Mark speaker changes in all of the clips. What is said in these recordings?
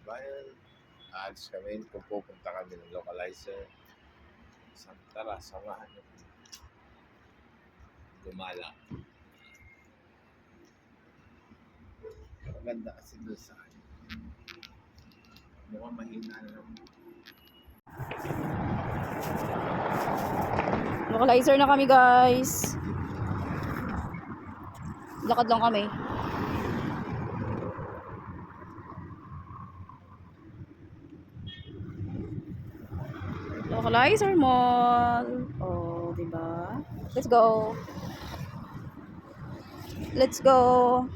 Speaker 1: bayan. Aalis kami kung pupunta kami ng localizer. Tara, samahan nyo. Gumala. Maganda kasi doon sa akin. Mukhang mahina na lang.
Speaker 2: Localizer na kami, guys. Lakad lang kami. Localizer Mall. Oh, diba? Let's go. Let's go.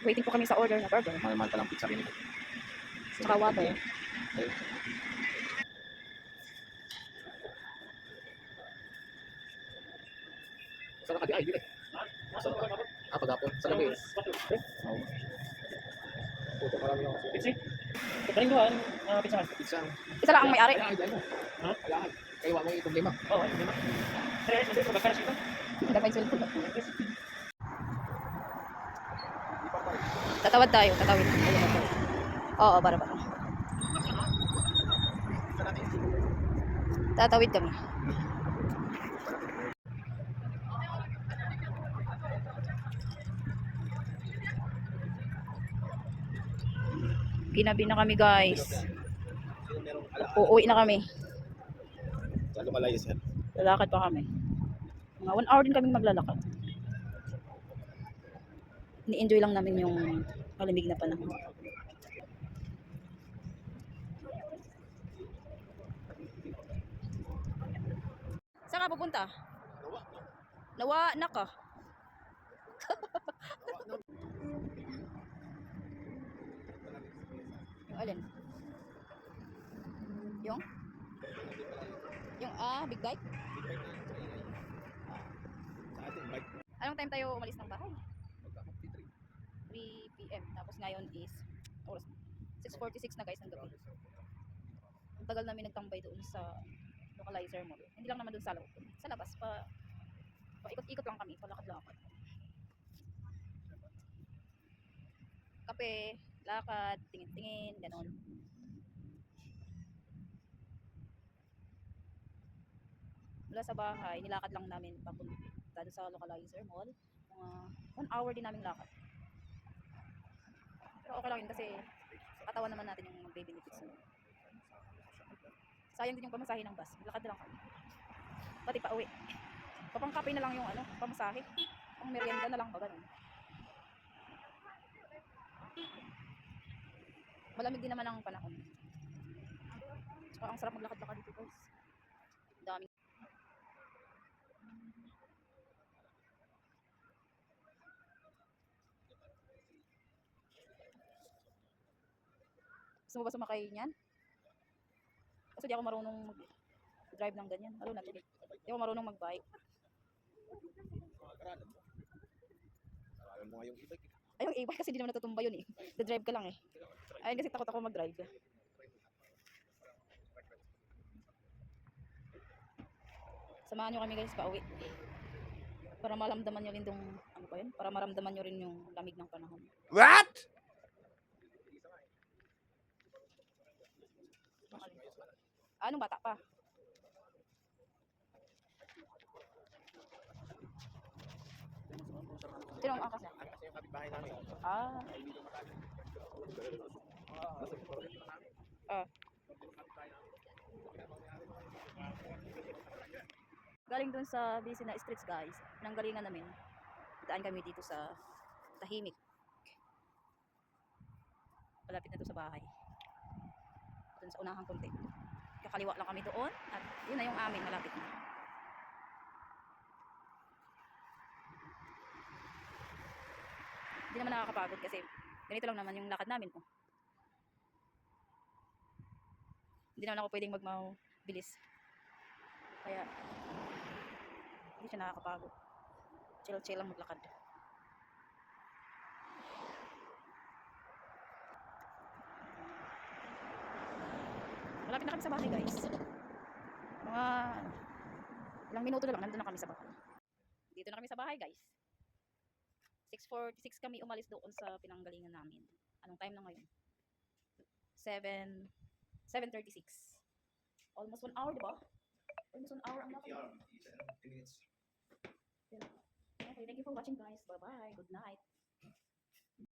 Speaker 2: Waiting po kami sa order na burger.
Speaker 1: Mahal palang pizza rin ito.
Speaker 2: Saka water.
Speaker 1: Saan ka di? Ay, di eh. Pag-apon. Sa gabi. Oo. Puto, marami ako.
Speaker 3: Pizza? Pagkain ko pizza.
Speaker 1: Pizza.
Speaker 2: Isa lang ang may-ari.
Speaker 1: Kailangan dyan mo.
Speaker 3: Ha?
Speaker 1: Kailangan. Kaya wala mo yung problema.
Speaker 3: Oo, hindi na. Kaya, hindi ko magkakaras ito.
Speaker 2: Hindi pa yung cellphone. Tatawad tayo. Tatawid. Oo, para. Tatawid kami. Ginabi na kami, guys. Uuwi na kami.
Speaker 1: Sa localizer.
Speaker 2: Lalakad pa kami. Mga 1 hour din kaming maglalakad. Ni-enjoy lang namin yung malamig na panahon. Saan ka pupunta? Nawa na ka. Yung alin? Yung? Yung big bike?
Speaker 1: Sa ating bike.
Speaker 2: Anong time tayo umalis ng bahay?
Speaker 1: Magka-53.
Speaker 2: 3 PM. Tapos ngayon is oras 6:46 na, guys, ng gabi. Ang tagal namin nagtambay doon sa localizer mall. Hindi lang naman doon sa loob. Sa labas ikot-ikot lang kami, palakad-lakad. Kape, lakad, tingin-tingin, gano'n. Mula sa bahay, nilakad lang namin papunta doon sa localizer mall. Mga 1 hour din namin lakad. Pero okay lang yun kasi katawan naman natin yung mag-benefits. Sayang din yung pamasahe ng bus. Lakad na lang kami. Pati pa uwi. Papangkape na lang yung pamasahe. Pang merienda na lang ba ganun. Malamig din naman ang panahon. Saka ang sarap maglakad-lakad dito, guys. Daming. Gusto mo ba sumakay niyan? Kasi di ako marunong mag-drive ng ganyan. Lalo na tuloy. Di ako marunong mag-bike.
Speaker 1: Alam mo nga yung e-bike.
Speaker 2: Ay, yung e-bike kasi di naman natutumba yun eh. The-drive ka lang eh. Ayun kasi takot ako mag-drive. Samahan nyo kami, guys, pauwi. Para maramdaman nyo rin yung, para maramdaman nyo rin yung lamig ng panahon.
Speaker 1: What?
Speaker 2: Anong bata pa? Sino ang angkas niya?
Speaker 1: Kasi yung kapitbahay namin. Galing dun sa busy na streets, guys. Nanggalingan namin. Daan kami dito sa tahimik. Malapit na to sa bahay. Dun sa unahang konti. Kakaliwa lang kami doon. At yun na yung amin. Malapit na. Hindi naman nakakapagod kasi ganito lang naman yung lakad namin. Oh. Hindi naman ako pwedeng magmabilis. Kaya
Speaker 2: siya nakakapagod. Chill-chill lang maglakad. Malapit na kami sa bahay, guys. Mga ilang minuto na lang, nandun na kami sa bahay. Dito na kami sa bahay, guys. 6:46 kami umalis doon sa pinanggalingan namin. Anong time na ngayon? 7:36. Almost 1 hour, di ba? Almost 1 hour ang lakad. Okay, thank you for watching, guys. Bye-bye. Good night.